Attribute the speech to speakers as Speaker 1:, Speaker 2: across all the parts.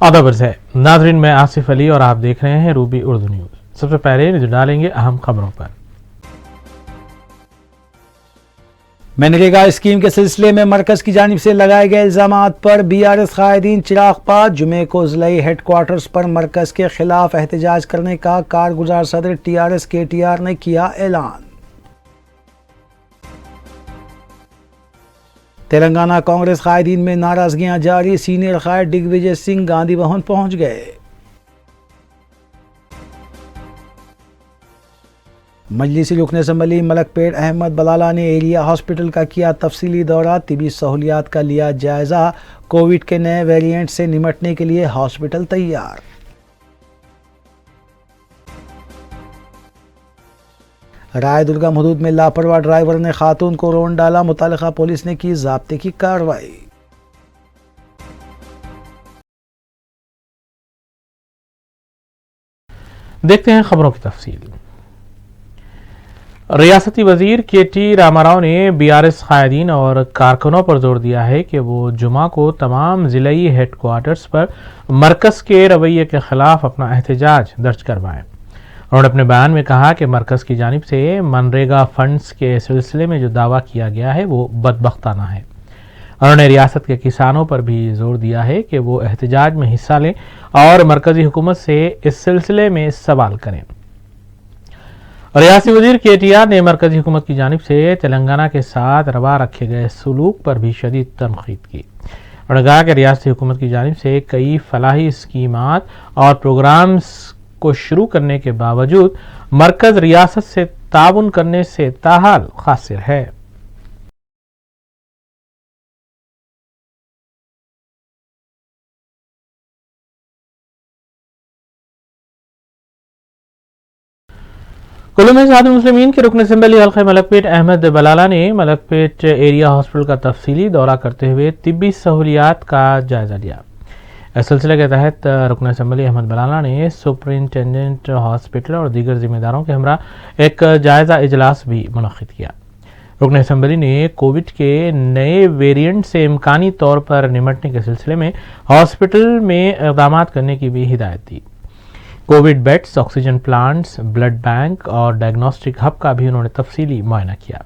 Speaker 1: आदाब है नाजरीन, मैं आसिफ अली और आप देख रहे हैं रूबी उर्दू न्यूज़। सबसे पहले नजर डालेंगे अहम खबरों पर।
Speaker 2: मनरेगा स्कीम के सिलसिले में मरकज की जानिब से लगाए गए इल्जामात पर BRS कायदीन चिराग पास जुमे को ज़िलाई हेडक्वार्टर्स पर मरकज के खिलाफ एहतजाज करने का कारगुजार सदर TRS KTR ने किया ऐलान। तेलंगाना कांग्रेस कायदीन में नाराजगियां जारी, सीनियर कायद दिग्विजय सिंह गांधी भवन पहुंच गए। मजलिसी रुकन असम्बली मलकपेट अहमद बलाला ने एरिया हॉस्पिटल का किया तफसीली दौरा, तिबी सहूलियात का लिया जायजा, कोविड के नए वेरिएंट से निमटने के लिए हॉस्पिटल तैयार। राय दुर्गम हदूद में लापरवाह ड्राइवर ने खातून को रोन डाला, मुतालिका पुलिस ने की ज़ाब्ते की कार्रवाई।
Speaker 1: देखते हैं खबरों की तफसील। रियासती वजीर KT रामाराव ने BRS कायदीन और कारकुनों पर जोर दिया है कि वो जुमा को तमाम ज़िलाई हेडक्वार्टर्स पर मरकज़ के रवैये के खिलाफ अपना एहतजाज दर्ज करवाएं। उन्होंने अपने बयान में कहा कि मरकज़ की जानिब से मनरेगा फंड्स के सिलसिले में जो दावा किया गया है वो बदबख्ताना है। उन्होंने रियासत के किसानों पर भी जोर दिया है कि वो एहतजाज में हिस्सा लें और मरकज़ी हुकूमत से इस सिलसिले में सवाल करें। रियासती वजीर KTR ने मरकज़ी हुकूमत की जानिब से तेलंगाना के साथ रवा रखे गए सलूक पर भी शदीद तनकीद की। उन्होंने कहा कि रियासती हुकूमत की जानिब से कई फलाही स्कीमात और प्रोग्राम्स को शुरू करने के बावजूद मरकज़ रियासत से ताउन करने से ताहाल कासिर है। कुल्लू में इत्तेहादुल मुस्लिमीन के रुकन असम्बली हल्का मलकपेट अहमद बलाला ने मलकपेट एरिया हॉस्पिटल का तफसीली दौरा करते हुए तिब्बी सहूलियात का जायजा लिया। इस सिलसिले के तहत रुकन असम्बली अहमद बलाला ने सुपरिंटेंडेंट हॉस्पिटल और दीगर जिम्मेदारों के हमरा एक जायजा इजलास भी मुनक्किद किया। रुकन असम्बली ने कोविड के नए वेरिएंट से इम्कानी तौर पर निमटने के सिलसिले में हॉस्पिटल में इक़दाम करने की भी हिदायत दी। Covid beds, oxygen plants, blood bank और डायग्नोस्टिक हब का भी उन्होंने तफसीली मुआयना किया।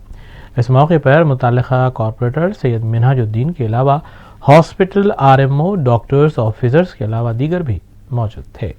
Speaker 1: इस मौके पर मुतल्लिका कॉरपोरेटर सैयद मिनहाजुद्दीन के अलावा हॉस्पिटल RMO, डॉक्टर्स, ऑफिसर्स के अलावा दीगर भी मौजूद थे।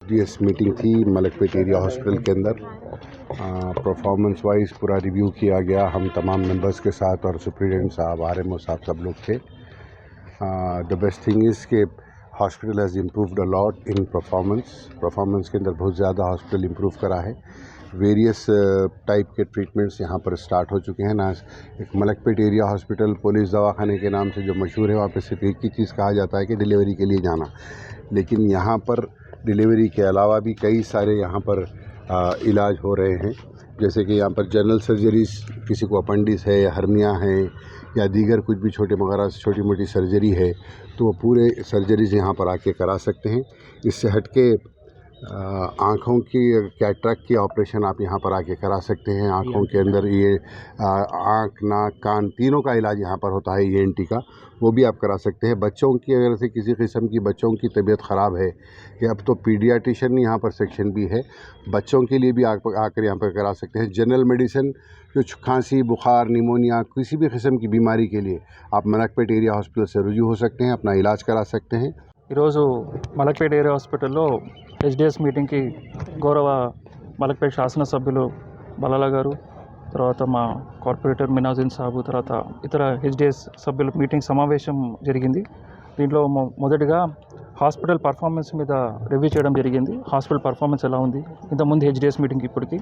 Speaker 3: DS मीटिंग थी मलकपेट एरिया हॉस्पिटल के अंदर। परफॉर्मेंस वाइज पूरा रिव्यू किया गया, हम तमाम मेंबर्स के साथ और सुप्रीडेंट साहब, RMO साहब, सब लोग थे। द बेस्ट थिंग इज़ के hospital has improved a lot in performance के अंदर बहुत ज़्यादा हॉस्पिटल इम्प्रूव करा है। वेरियस टाइप के ट्रीटमेंट्स यहाँ पर स्टार्ट हो चुके हैं ना। एक मलकपेट एरिया हॉस्पिटल पुलिस दवाखाने के नाम से जो मशहूर है, वहाँ पे सिर्फ एक ही चीज़ कहा जाता है कि डिलीवरी के लिए जाना, लेकिन यहाँ पर डिलीवरी के अलावा भी कई सारे यहाँ पर इलाज हो रहे हैं। जैसे कि यहाँ पर जनरल सर्जरीज, किसी को अपेंडिक्स है या हर्निया है या दीगर कुछ भी छोटी मोटी सर्जरी है, तो वो पूरे सर्जरीज यहाँ पर आके करा सकते हैं। इससे हटके आँखों की कैटरेक्ट की ऑपरेशन आप यहाँ पर आके करा सकते हैं। आँखों के अंदर ये आँख, नाक, कान तीनों का इलाज यहाँ पर होता है ENT का, वो भी आप करा सकते हैं। बच्चों की अगर से किसी किस्म की बच्चों की तबीयत ख़राब है, या अब तो पीडियाट्रिशियन यहाँ पर सेक्शन भी है, बच्चों के लिए भी आकर यहाँ पर करा सकते हैं। जनरल मेडिसिन जो खांसी, बुखार, निमोनिया, किसी भी किस्म की बीमारी के लिए आप मलकपेट एरिया हॉस्पिटल से रुजू हो सकते हैं, अपना इलाज करा सकते हैं।
Speaker 4: ఈరోజు మలక్పేట ఏరియా హాస్పిటల్లో HDS మీటింగ్కి గౌరవ మలక్పేట శాసనసభ్యులు బలాలా గారు, తర్వాత మా కార్పొరేటర్ మినాజుద్దీన్ సాబు, తర్వాత ఇతర HDS సభ్యుల మీటింగ్ సమావేశం జరిగింది. దీంట్లో మొదటిగా హాస్పిటల్ పర్ఫార్మెన్స్ మీద రివ్యూ చేయడం జరిగింది. హాస్పిటల్ పర్ఫార్మెన్స్ ఎలా ఉంది ఇంతకుముందు HDS మీటింగ్కి ఇప్పటికి.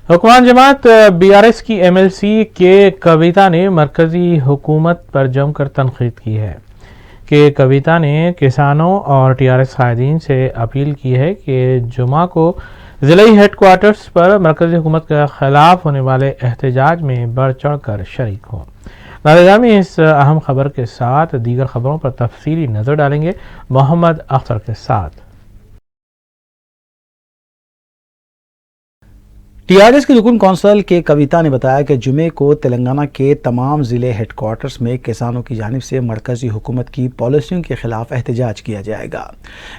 Speaker 1: हुक्मान जमात BRS की MLC के कविता ने मरकजी हुकूमत पर जमकर तनकीद की है कि कविता ने किसानों और TRS कायदीन से अपील की है कि जुमा को ज़िलाई हेडक्वार्टर्स पर मरकजी हुकूमत के ख़िलाफ़ होने वाले एहतजाज में बढ़ चढ़ कर शरीक हों। नारेगा में इस अहम खबर के साथ दीगर खबरों पर तफसीली नज़र डालेंगे मोहम्मद अख्तर के साथ।
Speaker 2: TRS के रुकन कौंसल के कविता ने बताया कि जुमे को तेलंगाना के तमाम ज़िले हेडक्वार्टर्स में किसानों की जानिब से मरकज़ी हुकूमत की पॉलिसियों के ख़िलाफ़ एहतजाज किया जाएगा।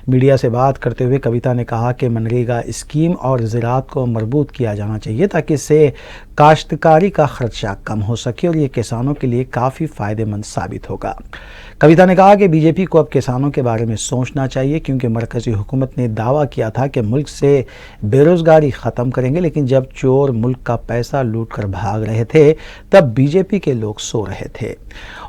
Speaker 2: मीडिया से बात करते हुए कविता ने कहा कि मनरेगा स्कीम और ज़राअत को मरबूत किया जाना चाहिए ताकि इससे काश्तकारी का खर्चा कम हो सके और ये किसानों के लिए काफ़ी फ़ायदेमंद साबित होगा। कविता ने कहा कि BJP को अब किसानों के बारे में सोचना चाहिए क्योंकि मरकज़ी हुकूमत ने दावा किया था कि मुल्क से बेरोज़गारी ख़त्म करेंगे, लेकिन जब चोर मुल्क का पैसा लूट कर भाग रहे थे तब BJP के लोग सो रहे थे।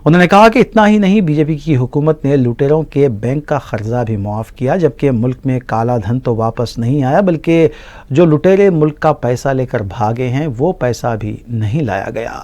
Speaker 2: उन्होंने कहा कि इतना ही नहीं, BJP की हुकूमत ने लुटेरों के बैंक का कर्जा भी मुआफ़ किया, जबकि मुल्क में काला धन तो वापस नहीं आया बल्कि जो लुटेरे मुल्क का पैसा लेकर भागे हैं वो पैसा भी नहीं लाया गया।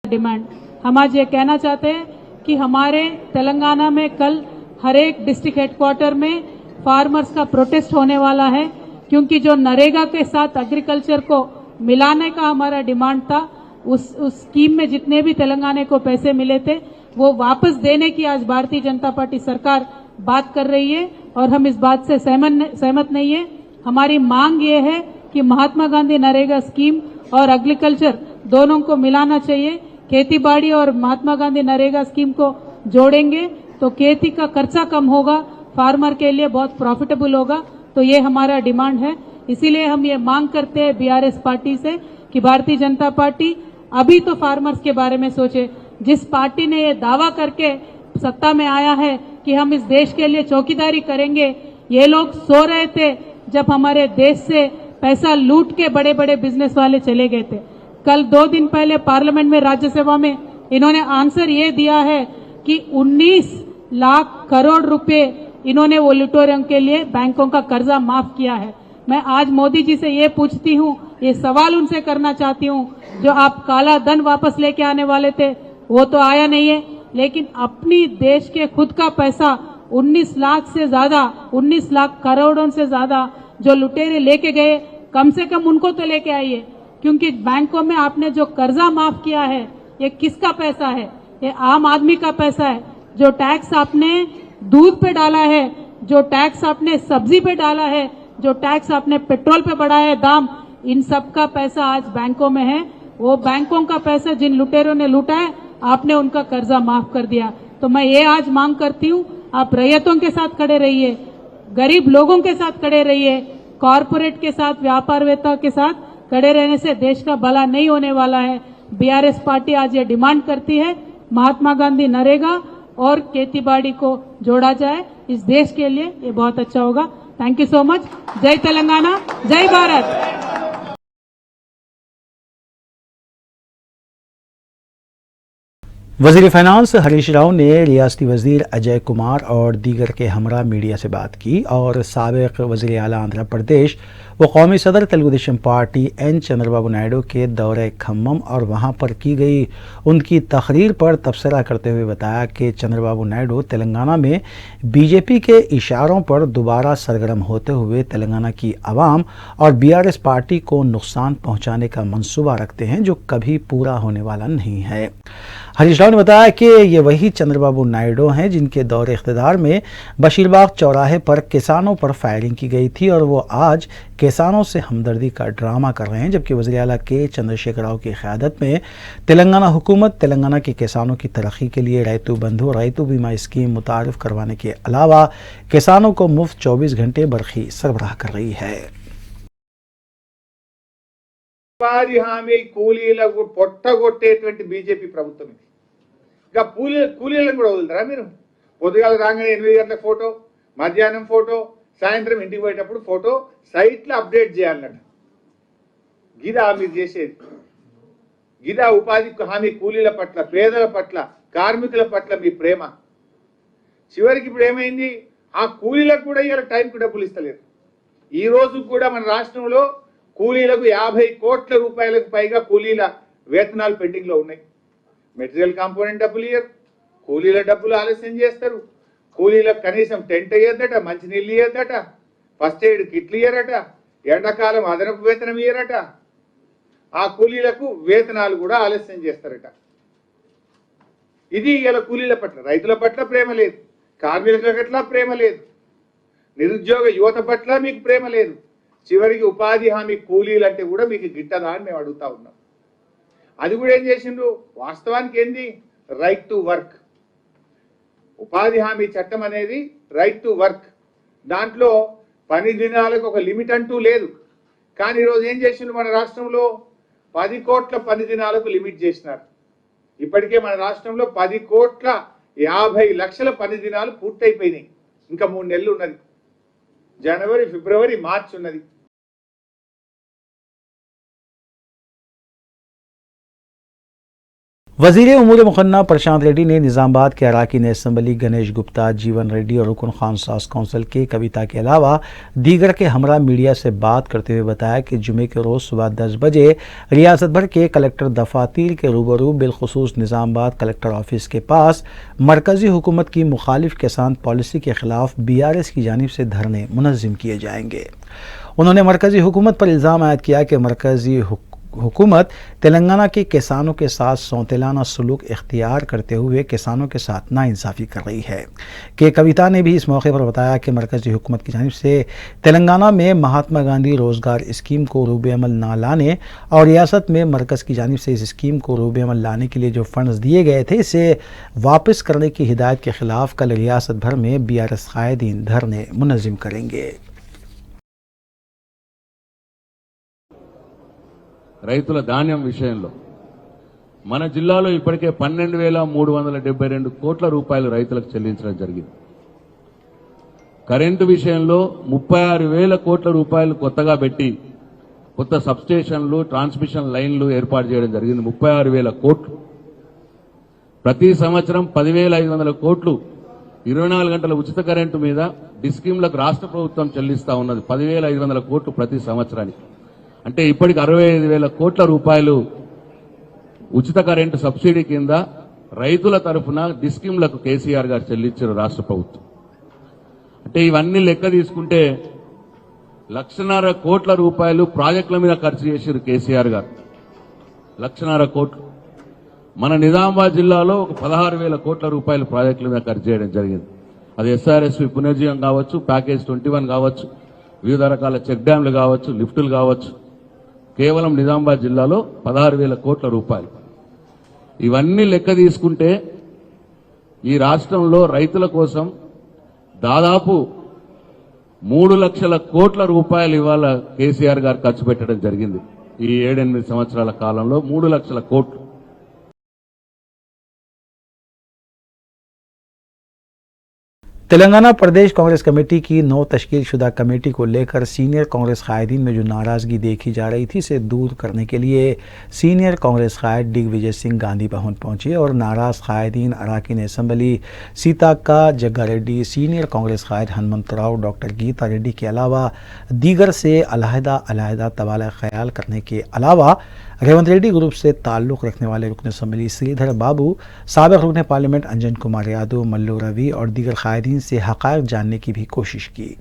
Speaker 5: डिमांड हम आज ये कहना चाहते हैं कि हमारे तेलंगाना में कल हर एक डिस्ट्रिक्ट हेडक्वार्टर में फार्मर्स का प्रोटेस्ट होने वाला है, क्योंकि जो नरेगा के साथ एग्रीकल्चर को मिलाने का हमारा डिमांड था, उस स्कीम में जितने भी तेलंगाना को पैसे मिले थे वो वापस देने की आज भारतीय जनता पार्टी सरकार बात कर रही है और हम इस बात से सहमत नहीं है। हमारी मांग ये है कि महात्मा गांधी नरेगा स्कीम और एग्रीकल्चर दोनों को मिलाना चाहिए। खेती-बाड़ी और महात्मा गांधी नरेगा स्कीम को जोड़ेंगे तो खेती का खर्चा कम होगा, फार्मर के लिए बहुत प्रॉफिटेबल होगा। तो ये हमारा डिमांड है। इसीलिए हम ये मांग करते हैं BRS पार्टी से कि भारतीय जनता पार्टी अभी तो फार्मर्स के बारे में सोचे। जिस पार्टी ने ये दावा करके सत्ता में आया है कि हम इस देश के लिए चौकीदारी करेंगे, ये लोग सो रहे थे जब हमारे देश से पैसा लूट के बड़े बड़े बिजनेस वाले चले गए थे। कल 2 दिन पहले पार्लियामेंट में राज्यसभा में इन्होंने आंसर ये दिया है कि 19 लाख करोड़ रुपए इन्होंने वो लुटेरों के लिए बैंकों का कर्जा माफ किया है। मैं आज मोदी जी से ये पूछती हूँ, ये सवाल उनसे करना चाहती हूँ, जो आप काला धन वापस लेके आने वाले थे वो तो आया नहीं है, लेकिन अपनी देश के खुद का पैसा 19 लाख करोड़ों से ज्यादा जो लुटेरे लेके गए, कम से कम उनको तो लेके आइए, क्योंकि बैंकों में आपने जो कर्जा माफ किया है ये किसका पैसा है? ये आम आदमी का पैसा है। जो टैक्स आपने दूध पे डाला है, जो टैक्स आपने सब्जी पे डाला है, जो टैक्स आपने पेट्रोल पे बढ़ाया है दाम, इन सब का पैसा आज बैंकों में है। वो बैंकों का पैसा जिन लुटेरों ने लूटा है, आपने उनका कर्जा माफ कर दिया। तो मैं ये आज मांग करती हूँ, आप रैयतों के साथ खड़े रहिए, गरीब लोगों के साथ खड़े रहिए, कॉरपोरेट के साथ, व्यापारवेत्ता के साथ खड़े रहने से देश का भला नहीं होने वाला है। BRS पार्टी आज ये डिमांड करती है महात्मा गांधी नरेगा और खेती-बाड़ी को जोड़ा जाए। इस देश के लिए ये बहुत अच्छा होगा। Thank you so much. जय तेलंगाना, जय भारत।
Speaker 2: वज़ीर फाइनेंस हरीश राव ने रियासती वज़ीर अजय कुमार और दीगर के हमरा मीडिया से बात की और साबिक़ वज़ीर आला आंध्र प्रदेश वो कौमी सदर तेलुगुदेशम पार्टी एन चंद्रबाबू नायडू के दौरे खम्मम और वहां पर की गई उनकी तकरीर पर तबसरा करते हुए बताया कि चंद्रबाबू नायडू तेलंगाना में बीजेपी के इशारों पर दोबारा सरगर्म होते हुए तेलंगाना की आवाम और बीआरएस पार्टी को नुकसान पहुंचाने का मंसूबा रखते हैं जो कभी पूरा होने वाला नहीं है। हरीश राव ने बताया कि ये वही चंद्रबाबू नायडू हैं जिनके दौरे इख्तिदार में बशीरबाग चौराहे पर किसानों पर फायरिंग की गई थी और वो आज किसानों से हमदर्दी का ड्रामा कर रहे हैं, जबकि वज़ीर आला के चंद्रशेखर राव की क़यादत में तेलंगाना हुकूमत तेलंगाना के किसानों की तरक्की के लिए रैतु बंधु रैतु बीमा स्कीम मुतारिफ करवाने के अलावा किसानों को मुफ्त 24 घंटे बरखी सरबराह कर रही है।
Speaker 6: ఉపాధి హామీ కూలీలకు పొట్టగొట్టేటువంటి బీజేపీ ప్రభుత్వం ఇది. ఇంకా కూలీలను కూడా వదులుతారా మీరు? పొద్దుగాల రాగానే 8 గంటలకు ఫోటో, మధ్యాహ్నం ఫోటో, సాయంత్రం ఇంటికి పోయేటప్పుడు ఫోటో, సైట్లో అప్డేట్ చేయాలన్నట్టు. గిదా మీరు చేసేది? గిదా ఉపాధి హామీ కూలీల పట్ల, పేదల పట్ల, కార్మికుల పట్ల మీ ప్రేమ? చివరికి ఇప్పుడు ఏమైంది? ఆ కూలీలకు కూడా ఇవాళ టైంకి డబ్బులు ఇస్తలేరు. ఈ రోజు కూడా మన రాష్ట్రంలో కూలీలకు 50 కోట్ల రూపాయలకు పైగా కూలీల వేతనాలు పెండింగ్లో ఉన్నాయి. మెటీరియల్ కాంపోనెంట్ డబ్బులు ఇయ్యరు, కూలీల డబ్బులు ఆలస్యం చేస్తారు, కూలీలకు కనీసం టెంట్ ఇయ్యద్దట, మంచినీళ్ళు ఇయ్యద్దట, ఫస్ట్ ఎయిడ్ కిట్లు ఇయ్యరట, ఎండాకాలం అదనపు వేతనం ఇయ్యరట, ఆ కూలీలకు వేతనాలు కూడా ఆలస్యం చేస్తారట. ఇది ఇలా కూలీల పట్ల, రైతుల పట్ల ప్రేమ లేదు, కార్మికుల పట్ల ప్రేమ లేదు, నిరుద్యోగ యువత పట్ల మీకు ప్రేమ లేదు. చివరికి ఉపాధి హామీ కూలీలు అంటే కూడా మీకు గిట్టదా అని మేము అడుగుతా ఉన్నాం. అది కూడా ఏం చేసిండ్రు? వాస్తవానికి ఏంది? Right to work. ఉపాధి హామీ చట్టం అనేది రైట్ టు వర్క్. దాంట్లో పని దినాలకు ఒక లిమిట్ అంటూ లేదు. కానీ ఈరోజు ఏం చేసిండ్రు? మన రాష్ట్రంలో 10 కోట్ల పని దినాలకు లిమిట్ చేసినారు. ఇప్పటికే మన రాష్ట్రంలో 10,50,00,000 పని దినాలు పూర్తయిపోయినాయి. ఇంకా 3 నెలలు ఉన్నది. जनवरी फरवरी मार्च ఉన్నది.
Speaker 2: वज़ीर उमूर मुखन्ना प्रशांत रेड्डी ने निज़ामाबाद के अराकीन असम्बली गणेश गुप्ता, जीवन रेड्डी और रुकन खान सास काउंसिल के कविता के अलावा दीगर के हमरा मीडिया से बात करते हुए बताया कि जुमे के रोज़ सुबह 10 बजे रियासत भर के कलेक्टर दफातर के रूबरू बिलखुसूस निज़ामाबाद कलेक्टर ऑफिस के पास मरकज़ी हुकूमत की मुखालिफ किसान पॉलिसी के ख़िलाफ़ BRS की जानिब से धरने मुनज़्ज़म किए जाएंगे। उन्होंने मरकज़ी हुकूमत पर इल्ज़ाम आयद किया कि मरकज़ी हुकूमत तेलंगाना के किसानों के साथ सौतेलाना सलूक इख्तियार करते हुए किसानों के साथ नाइंसाफ़ी कर रही है। के कविता ने भी इस मौके पर बताया कि मरकज़ी हुकूमत की जानिब से तेलंगाना में महात्मा गांधी रोज़गार स्कीम को रूबे अमल ना लाने और रियासत में मरकज़ की जानिब से इस स्कीम को रूबे अमल लाने के लिए जो फ़ंड्स दिए गए थे इसे वापस करने की हिदायत के ख़िलाफ़ कल रियासत भर में BRS क़ायदीन धरने मुनज़्ज़म करेंगे।
Speaker 7: రైతుల ధాన్యం విషయంలో మన జిల్లాలో ఇప్పటికే 12,372 కోట్ల రూపాయలు రైతులకు చెల్లించడం జరిగింది. కరెంటు విషయంలో 36,000 కోట్ల రూపాయలు కొత్తగా పెట్టి కొత్త సబ్స్టేషన్లు, ట్రాన్స్మిషన్ లైన్లు ఏర్పాటు చేయడం జరిగింది. 36,000 కోట్లు. ప్రతి సంవత్సరం 10,500 కోట్లు 24 గంటల ఉచిత కరెంటు మీద డిస్కీమ్లకు రాష్ట్ర ప్రభుత్వం చెల్లిస్తా ఉన్నది. 10,500 కోట్లు ప్రతి సంవత్సరానికి. అంటే ఇప్పటికి 65,000 కోట్ల రూపాయలు ఉచిత కరెంటు సబ్సిడీ కింద రైతుల తరఫున డిస్కీమ్లకు కేసీఆర్ గారు చెల్లించారు రాష్ట్ర ప్రభుత్వం. అంటే ఇవన్నీ లెక్క తీసుకుంటే 1,50,000 కోట్ల రూపాయలు ప్రాజెక్టుల మీద ఖర్చు చేశారు కేసీఆర్ గారు. 1,50,000 కోట్లు. మన నిజామాబాద్ జిల్లాలో ఒక 16,000 కోట్ల రూపాయలు ప్రాజెక్టుల మీద ఖర్చు చేయడం జరిగింది. అది SRSP పునర్జీవం కావచ్చు, ప్యాకేజ్ 21 కావచ్చు, వివిధ రకాల చెక్ డ్యాంలు కావచ్చు, లిఫ్టులు కావచ్చు. కేవలం నిజామాబాద్ జిల్లాలో 16,000 కోట్ల రూపాయలు. ఇవన్నీ లెక్క తీసుకుంటే ఈ రాష్ట్రంలో రైతుల కోసం దాదాపు 3 లక్షల కోట్ల రూపాయలు ఇవాళ కేసీఆర్ గారు ఖర్చు పెట్టడం జరిగింది. ఈ 7-8 సంవత్సరాల కాలంలో 3 లక్షల కోట్లు.
Speaker 2: तेलंगाना प्रदेश कांग्रेस कमेटी की नौ तश्कीलशुदा कमेटी को लेकर सीनियर कांग्रेस कायदीन में जो नाराजगी देखी जा रही थी इसे दूर करने के लिए सीनियर कांग्रेस कायद दिग्विजय सिंह गांधी भवन पहुंचे और नाराज कायदीन अराकीन असम्बली सीताक्का जग्गा रेड्डी, सीनियर कांग्रेस कायद हनुमंतराव, डॉक्टर गीता रेड्डी के अलावा दीगर से अलहदा तबादला ख्याल करने के अलावा रेवंत रेड्डी ग्रुप से ताल्लुक़ रखने वाले रुकन असम्बली श्रीधर बाबू, साबिक़ रुकन पार्लियामेंट अंजन कुमार यादव, मल्लू रवि और दीगर कायदीन से हक़ाइक़ जानने की भी कोशिश की।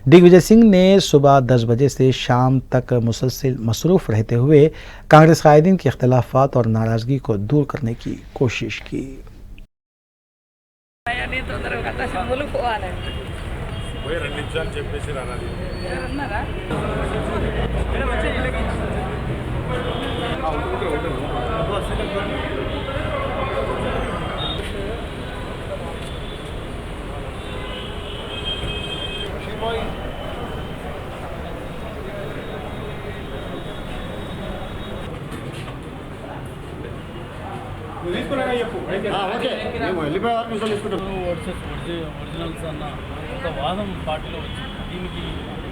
Speaker 2: दिग्विजय सिंह ने सुबह 10 बजे से शाम तक मुसलसल मसरूफ़ रहते हुए कांग्रेस कायदीन के इख्तिलाफ़ात और नाराज़गी को दूर करने की कोशिश की।
Speaker 8: ఒరిజినల్స్ అన్న ఒక వాదం పార్టీలో వచ్చింది. దీనికి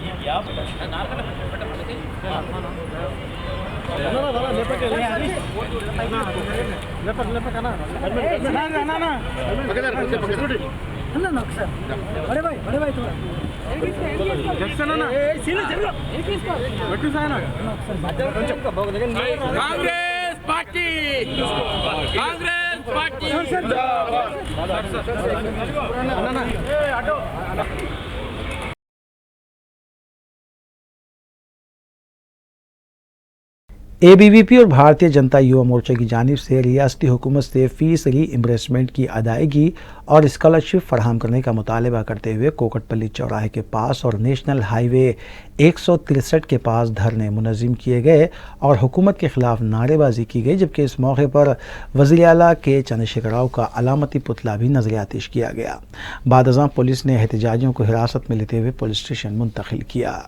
Speaker 8: ఈ గ్యాప్
Speaker 9: కాంగ్రెస్ పార్టీ
Speaker 2: ABVP और भारतीय जनता युवा मोर्चा की जानिब से रियासती हुकूमत से फीस रीइंबर्समेंट की अदायगी और स्कॉलरशिप फराहम करने का मुतालबा करते हुए कोकटपल्ली चौराहे के पास और नेशनल हाईवे 163 के पास धरने मुनज़्ज़म किए गए और हुकूमत के खिलाफ नारेबाजी की गई, जबकि इस मौके पर वज़ीर आला के चंद्रशेखर राव का अलामती पुतला भी नज़रियातिश किया गया। बाद अज़ां पुलिस ने एहतजाजियों को हिरासत में लेते हुए पुलिस स्टेशन मुंतकिल किया।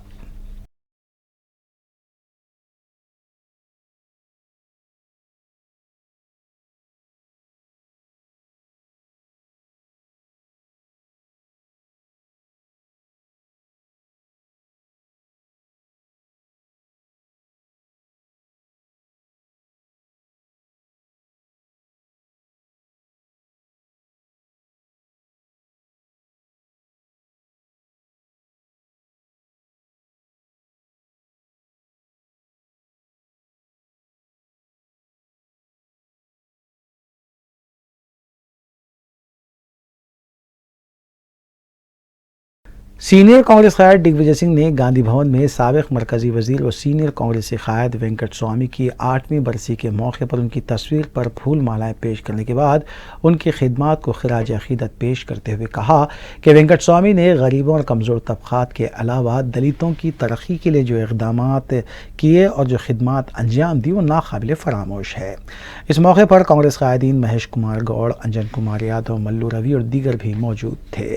Speaker 2: सीनियर कांग्रेस कायद दिग्विजय सिंह ने गांधी भवन में साबिक़ मरकजी वजीर और सीनियर कांग्रेसी कायद वेंकट स्वामी की 8वीं बरसी के मौके पर उनकी तस्वीर पर फूल मालाएं पेश करने के बाद उनकी खिदमात को खिराज अकीदत पेश करते हुए कहा कि वेंकट स्वामी ने गरीबों और कमज़ोर तबक़ात के अलावा दलितों की तरक्की के लिए जो इक़दामात किए और जो खिदमात अंजाम दी वो नाकाबिल फरामोश है। इस मौके पर कांग्रेस कायदीन महेश कुमार गौड़, अंजन कुमार यादव, मल्लू रवि और दीगर भी मौजूद थे।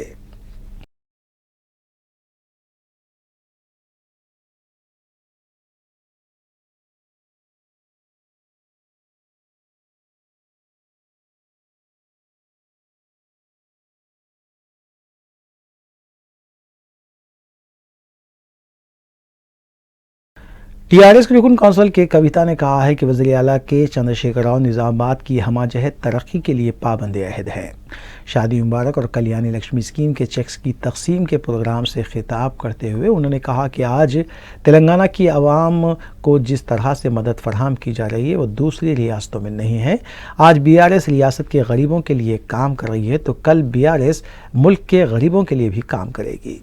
Speaker 2: टीआरएस के रुकन कौंसिल के कविता ने कहा है कि वज़ीर आला के चंद्रशेखर राव निज़ामाबाद की हमाजहत तरक्की के लिए पाबंद अहद है। शादी मुबारक और कल्याणी लक्ष्मी स्कीम के चेक्स की तकसीम के प्रोग्राम से खिताब करते हुए उन्होंने कहा कि आज तेलंगाना की आवाम को जिस तरह से मदद फराहम की जा रही है वो दूसरी रियासतों में नहीं है। आज बीआरएस रियासत के गरीबों के लिए काम कर रही है तो कल बीआरएस मुल्क के गरीबों के लिए भी काम करेगी।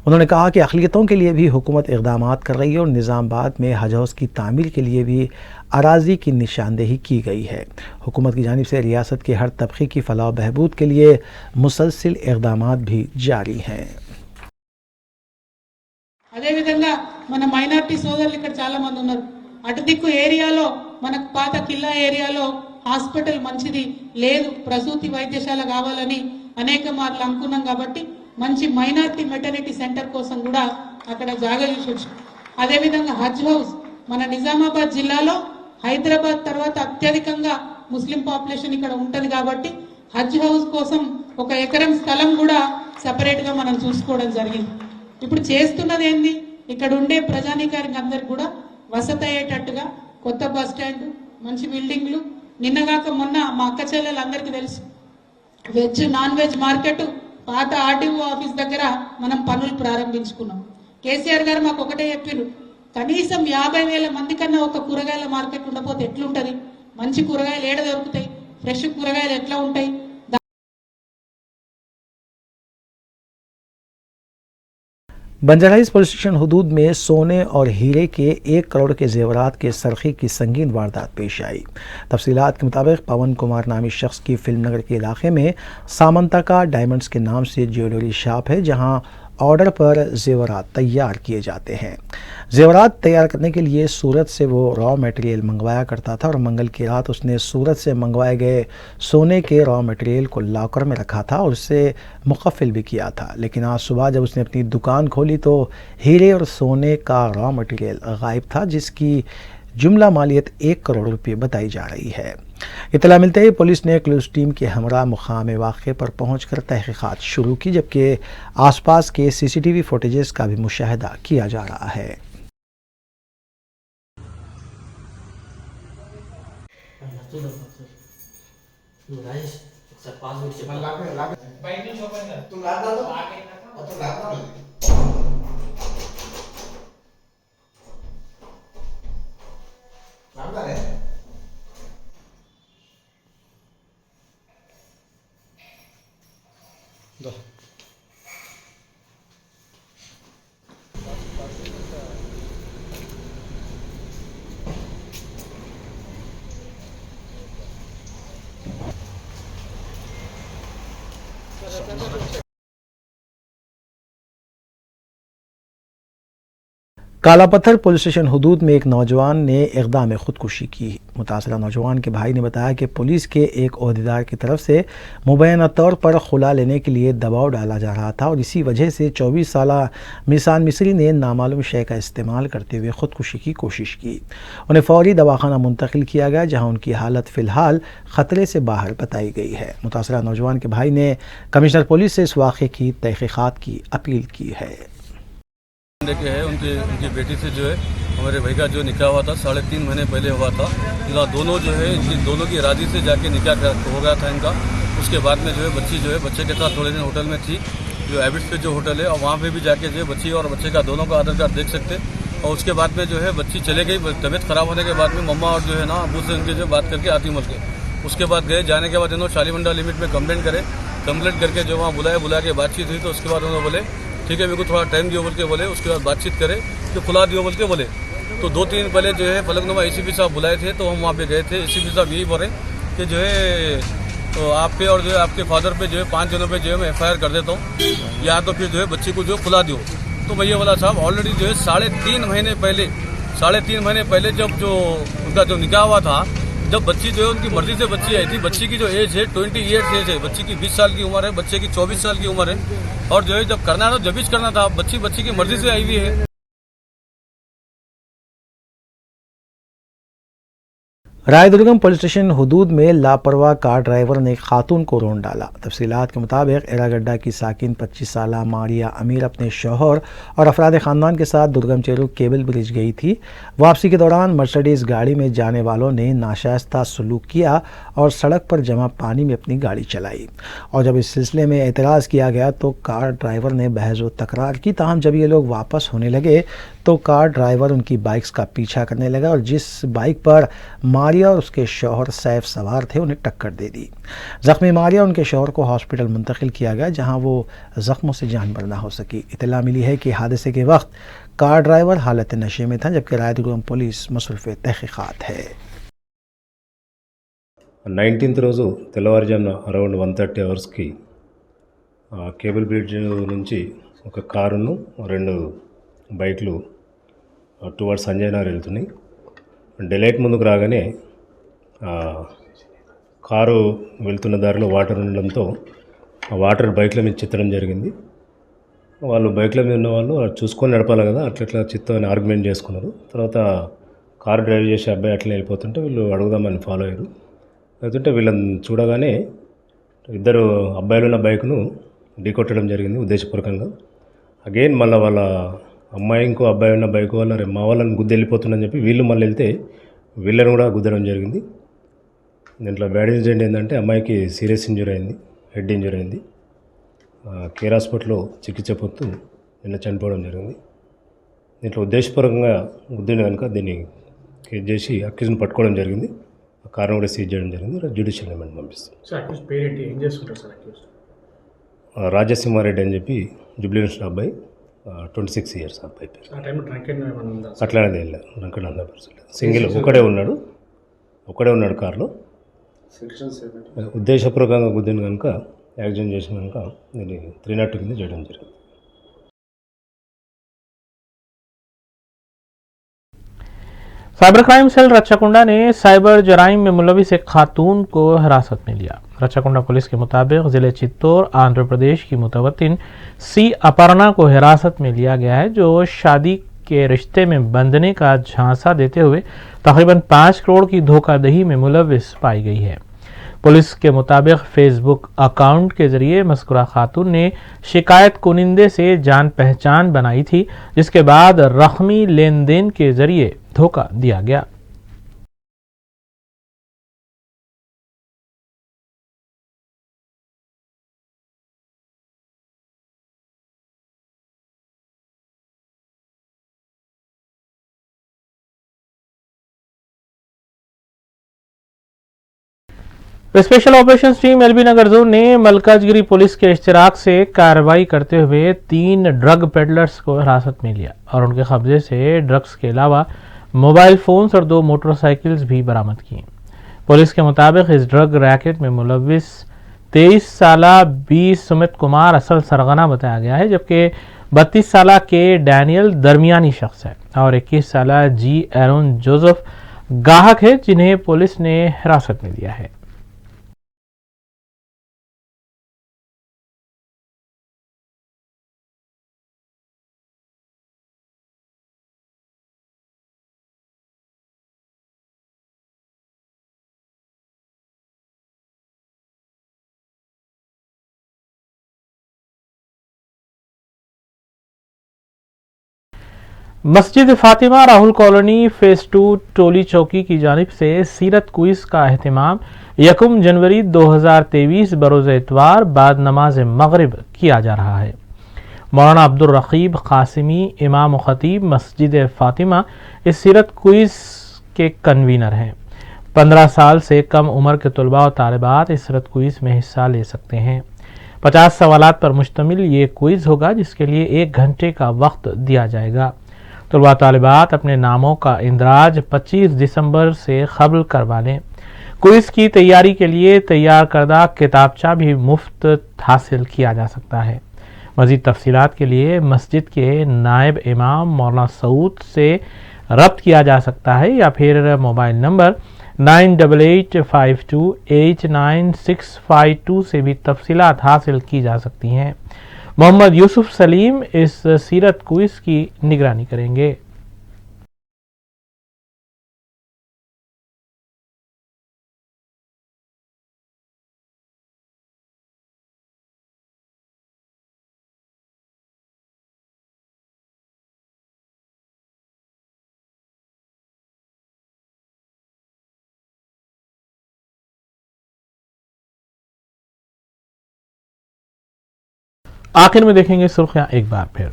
Speaker 2: उन्होंने कहा कि अक़लियतों के लिए भी हुकूमत इक़दामात कर रही है और निज़ामाबाद में हज हाउस की तामीर के लिए भी अराजी की निशानदेही की गई है। हुकूमत की जानिब से रियासत के हर तबके की फलाह बहबूद के लिए मुसलसिल इक़दामात भी जारी हैं।
Speaker 5: అదే విధంగా మన మైనారిటీ సోదరులు ఇక్కడ చాలా మంది ఉన్నారు. అటు దిక్కు ఏరియాలో మనకు పాత కిల్లా ఏరియాలో హాస్పిటల్ మంచిది లేదు, ప్రసూతి వైద్యశాల కావాలని అనేక మార్లు అనుకున్నాం కాబట్టి మంచి మైనారిటీ మెటర్నిటీ సెంటర్ కోసం కూడా అక్కడ జాగా చూసొచ్చు. అదే విధంగా హజ్ హౌస్ మన నిజామాబాద్ జిల్లాలో హైదరాబాద్ తర్వాత అత్యధికంగా ముస్లిం పాపులేషన్ ఇక్కడ ఉంటది కాబట్టి హజ్ హౌస్ కోసం 1 ఎకరం స్థలం కూడా సపరేట్గా మనం చూసుకోవడం జరిగింది. ఇప్పుడు చేస్తున్నది ఏంది, ఇక్కడ ఉండే ప్రజానీకానికి అందరికి కూడా వసతి అయ్యేటట్టుగా కొత్త బస్ స్టాండ్, మంచి బిల్డింగ్లు, నిన్నగాక మొన్న మా అక్క చెల్లెలందరికీ తెలుసు వెజ్ నాన్ వెజ్ మార్కెట్ పాత ఆర్డీఓ ఆఫీస్ దగ్గర మనం పనులు ప్రారంభించుకున్నాం. కేసీఆర్ గారు మాకు ఒకటే చెప్పారు, కనీసం 50,000 మంది కన్నా ఒక కూరగాయల మార్కెట్ ఉండకపోతే ఎట్లుంటుంది, మంచి కూరగాయలు ఏడ దొరుకుతాయి, ఫ్రెష్ కూరగాయలు ఎట్లా ఉంటాయి.
Speaker 2: बंजाराइज पुलिस स्टेशन हुदूद में सोने और हीरे के 1 करोड़ के जेवरात के सरखे की संगीन वारदात पेश आई। तफसीलात के मुताबिक पवन कुमार नामी शख्स की फिल्मनगर के इलाके में सामंता का डायमंड्स के नाम से ज्वेलरी शॉप है, जहां ऑर्डर पर जेवरात तैयार किए जाते हैं। जेवरात तैयार करने के लिए सूरत से वो रॉ मटेरियल मंगवाया करता था और मंगल की रात उसने सूरत से मंगवाए गए सोने के रॉ मटेरियल को लॉकर में रखा था और उससे मुकफ़िल भी किया था। लेकिन आज सुबह जब उसने अपनी दुकान खोली तो हीरे और सोने का रॉ मटेरियल गायब था, जिसकी जुमला मालियत 1 करोड़ रुपये बताई जा रही है। इतला मिलते ही पुलिस ने क्लूज टीम के हमरा मुकाम वाक़े पर पहुंचकर तहक़ीक़ात शुरू की, जबकि आसपास के CCTV फुटेजेस का भी मुशाहिदा किया जा रहा है। काला पत्थर पुलिस स्टेशन हुदूद में एक नौजवान ने इक़दाम खुदकुशी की। मुतासरा नौजवान के भाई ने बताया कि पुलिस के एक ओहदेदार की तरफ से मुबैना तौर पर खुला लेने के लिए दबाव डाला जा रहा था और इसी वजह से 24 साला मिसान मिस्री ने नामालूम शय का इस्तेमाल करते हुए खुदकुशी की कोशिश की। उन्हें फौरी दवाखाना मुंतकिल किया गया, जहाँ उनकी हालत फ़िलहाल ख़तरे से बाहर बताई गई है। मुतासरा नौजवान के भाई ने कमिश्नर पुलिस से इस वाक़े की तहक़ीक़ात की अपील की है।
Speaker 8: देखे है उनकी बेटी से जो है हमारे भाई का जो निकाह हुआ था 3.5 महीने पहले हुआ था। दोनों जो है इनकी दोनों की राजी से जाके निकाह हो गया था इनका। उसके बाद में जो है बच्ची जो है बच्चे के साथ थोड़े दिन होटल में थी, जो हैबिट्स पे जो होटल है, और वहाँ पे भी जाके जो है बच्ची और बच्चे का दोनों का आधार कार्ड देख सकते। और उसके बाद में जो है बच्ची चले गई, तबीयत खराब होने के बाद में मम्मा और जो है ना अबू से उनके जो बात करके आती मल के उसके बाद गए। जाने के बाद इन्होंने शालीमंडा लिमिट में कंप्लेंट करे। कंप्लेंट करके जो वहाँ बुला के बातचीत हुई, तो उसके बाद उन्होंने बोले ठीक है मेरे को थोड़ा टाइम दियो बोल के बोले। उसके बाद बातचीत करे कि खुला दियो बोल के बोले। तो 2-3 दिन पहले जो है फलकनुमा ACP साहब बुलाए थे, तो हम वहाँ पे गए थे। ACP साहब यही बोले कि जो है तो आप पे और जो है आपके फादर पे जो है 5 जनों पे जो है मैं FIR कर देता हूँ, या तो फिर जो है बच्ची को जो है खुला दियो। तो भैया वाला साहब ऑलरेडी जो है 3.5 महीने पहले जब जो उनका जो निकाह हुआ था, जब बच्ची जो है उनकी मर्जी से बच्ची आई थी। बच्ची की जो एज है 28 एज है, बच्ची की 20 साल की उम्र है, बच्चे की 24 साल की उम्र है। और जो है जब करना था जब भी करना था, बच्ची की मर्जी से आई हुई है।
Speaker 2: रायदुर्गम पुलिस स्टेशन हुदूद में लापरवाह कार ड्राइवर ने एक खातून को रोन डाला। तफसीलात के मुताबिक एरागड्डा की साकिन 25 साला मारिया अमीर अपने शौहर और अफराद ख़ानदान के साथ दुर्गम चेरू केबल ब्रिज गई थी। वापसी के दौरान मर्सिडीज़ गाड़ी में जाने वालों ने नाशाइस्ता सलूक किया और सड़क पर जमा पानी में अपनी गाड़ी चलाई। और जब इस सिलसिले में एतराज़ किया गया तो कार ड्राइवर ने बहस व तकरार की। ताहम जब ये लोग वापस होने लगे तो कार ड्राइवर उनकी बाइक्स का पीछा करने लगा और जिस बाइक पर मारिया और उसके शौहर सैफ सवार थे उन्हें टक्कर दे दी। ज़ख्मी मारिया उनके शौहर को हॉस्पिटल मुंतकिल किया गया, जहां वो ज़ख्मों से जान बर ना हो सकी। इतला मिली है कि हादसे के वक्त कार ड्राइवर हालत नशे में था, जबकि रायदुर्गम पुलिस मसरूफ़ तहक़ीक़ात है।
Speaker 10: 19th రోజు తెల్లవారుజామున అరౌండ్ 1:30 అవర్స్కి కేబుల్ బ్రిడ్జ్ నుంచి ఒక కారును 2 బైక్లు టువర్డ్స్ సంజయ్ నగర్ వెళ్తున్నాయి. డెలైట్ ముందుకు రాగానే కారు వెళ్తున్న దారిలో వాటర్ ఉండడంతో ఆ వాటర్ బైక్ల మీద చిత్తడం జరిగింది. వాళ్ళు బైక్ల మీద ఉన్న వాళ్ళు చూసుకొని నడపాలి కదా, అట్లా చిత్తని ఆర్గ్యుమెంట్ చేసుకున్నారు. తర్వాత కారు డ్రైవ్ చేసే అబ్బాయి అట్లా వెళ్ళిపోతుంటే వీళ్ళు అడుగుదామని ఫాలో అయ్యారు. అయితే వీళ్ళని చూడగానే 2 అబ్బాయిలు ఉన్న బైక్ను ఢీకొట్టడం జరిగింది ఉద్దేశపూర్వకంగా. అగైన్ మళ్ళీ వాళ్ళ అమ్మాయి ఇంకో అబ్బాయి ఉన్న బైక్ వల్ల మా వాళ్ళని గుద్ది వెళ్ళిపోతుందని చెప్పి వీళ్ళు మళ్ళీ వెళ్తే వీళ్ళని కూడా గుద్దడం జరిగింది. దీంట్లో బ్యాడ్ ఇన్సిడెంట్ ఏంటంటే అమ్మాయికి సీరియస్ ఇంజరీ అయింది, హెడ్ ఇంజరీ అయింది. కేర్ హాస్పిటల్లో చికిత్స పొందుతూ నిన్న చనిపోవడం జరిగింది. దీంట్లో ఉద్దేశపూర్వకంగా గుద్దిన కనుక దీన్ని కేసు చేసి అక్యూజ్ని పట్టుకోవడం జరిగింది. ఆ కారును కూడా సీజ్ చేయడం జరిగింది. జ్యుడిషియల్ రిమాండ్ పంపిస్తాం. రాజసింహారెడ్డి అని చెప్పి జూబ్లీహిల్స్ అబ్బాయి, 26 years అబ్బాయి పేరు. అట్లానే వెళ్ళారు. అక్కడ 100% సింగిల్ ఒకడే ఉన్నాడు కారులో. ఉద్దేశపూర్వకంగా గుద్దిన కనుక యాక్సిడెంట్ చేసిన కనుక దీన్ని 302 కింద చేయడం జరిగింది.
Speaker 1: साइबर क्राइम सेल रच्चाकुंडा ने साइबर जराइम में मुलविस एक खातून को हिरासत में लिया। रच्चाकुंडा पुलिस के मुताबिक जिले चित्तौड़ आंध्र प्रदेश की मुतवत्तिन सी अपर्णा को हिरासत में लिया गया है, जो शादी के रिश्ते में बंधने का झांसा देते हुए तकरीबन 5 करोड़ की धोखाधड़ी में मुलविस पाई गई है। पुलिस के मुताबिक फेसबुक अकाउंट के जरिए मस्कुरा खातून ने शिकायत कुनिंदे से जान पहचान बनाई थी, जिसके बाद रकमी लेन देन के जरिए धोखा दिया गया। स्पेशल ऑपरेशन टीम एलबी नगर जोन ने मलकाजगिरी पुलिस के इश्तिराक से कार्रवाई करते हुए 3 ड्रग पेडलर्स को हिरासत में लिया और उनके कब्जे से ड्रग्स के अलावा मोबाइल फोन्स और 2 मोटरसाइकिल्स भी बरामद किए। पुलिस के मुताबिक इस ड्रग रैकेट में मुलविस 23 साला बी सुमित कुमार असल सरगना बताया गया है, जबकि 32 साला के डैनियल दरमियानी शख्स है और 21 साला जी एरोन जोसेफ गाहक है, जिन्हें पुलिस ने हिरासत में लिया है। मस्जिद फातिमा राहुल कॉलोनी फेज 2 टोली चौकी की जानिब से सीरत क्विज का एहतमाम 1 जनवरी 2023 बरोज़ इतवार बाद नमाज मगरिब किया जा रहा है। मौलाना अब्दुल रकीब कासिमी इमाम व खतीब मस्जिद फातिमा इस सीरत क्विज के कन्वीनर हैं। 15 साल से कम उम्र के तलबा और तालिबात इस सीरत क्विज में हिस्सा ले सकते हैं। 50 सवालात पर मुश्तमिल ये क्विज होगा, जिसके लिए 1 घंटे का वक्त दिया जाएगा। तलबा तालिबात अपने नामों का इंदराज 25 दिसंबर से कबल करवा लें। क्विज की तैयारी के लिए तैयार करदा किताबचा भी मुफ्त हासिल किया जा सकता है। मज़ीद तफसीलात के लिए मस्जिद के नायब इमाम मौलाना सऊद से रब्त किया जा सकता है या फिर मोबाइल नंबर 9885289652 से भी तफसीलात हासिल की जा सकती हैं। मोहम्मद यूसुफ सलीम इस सीरत क्विज की निगरानी करेंगे। आखिर में देखेंगे सुर्खियां एक बार फिर।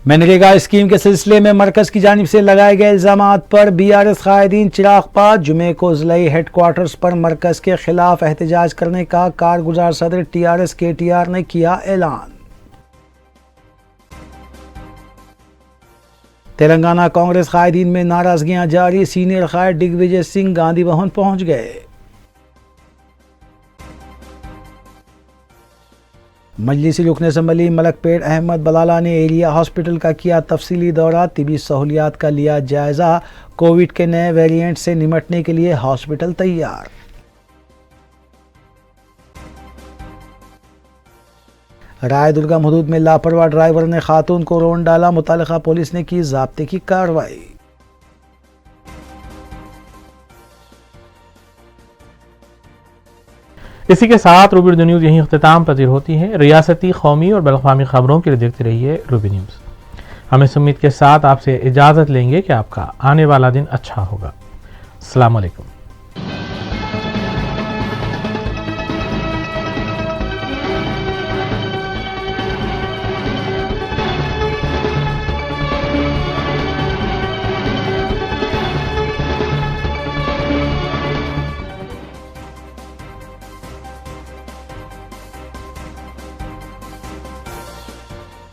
Speaker 2: मनरेगा स्कीम के सिलसिले में मरकज की जानिब से लगाए गए इल्जामात पर बीआरएस कायदीन चिराग पास जुमे को ज़िले हेडक्वार्टर्स पर मरकज के खिलाफ एहतजाज करने का कारगुजार सदर टीआरएस केटीआर ने किया ऐलान। तेलंगाना कांग्रेस कायदीन में नाराजगियां जारी, सीनियर कायद दिग्विजय सिंह गांधी भवन पहुंच गए। मजलिसी रुकन असम्बली मलकपेट अहमद बलाला ने एरिया हॉस्पिटल का किया तफसीली दौरा, तिबी सहूलियात का लिया जायजा, कोविड के नए वेरिएंट से निमटने के लिए हॉस्पिटल तैयार। रायदुर्गम हदूद में लापरवाह ड्राइवर ने खातून को रोन डाला, मुतल्लिका पुलिस ने की ज़ाब्ते की कार्रवाई।
Speaker 1: इसी के साथ रूबी उर्दू न्यूज़ यहीं अख्तिताम पजीर होती है। रियासती, कौमी और बैनुल-अक़वामी खबरों के लिए देखते रहिए रूबी न्यूज़। हम इस उम्मीद के साथ आपसे इजाज़त लेंगे कि आपका आने वाला दिन अच्छा होगा। अस्सलाम वालेकुम।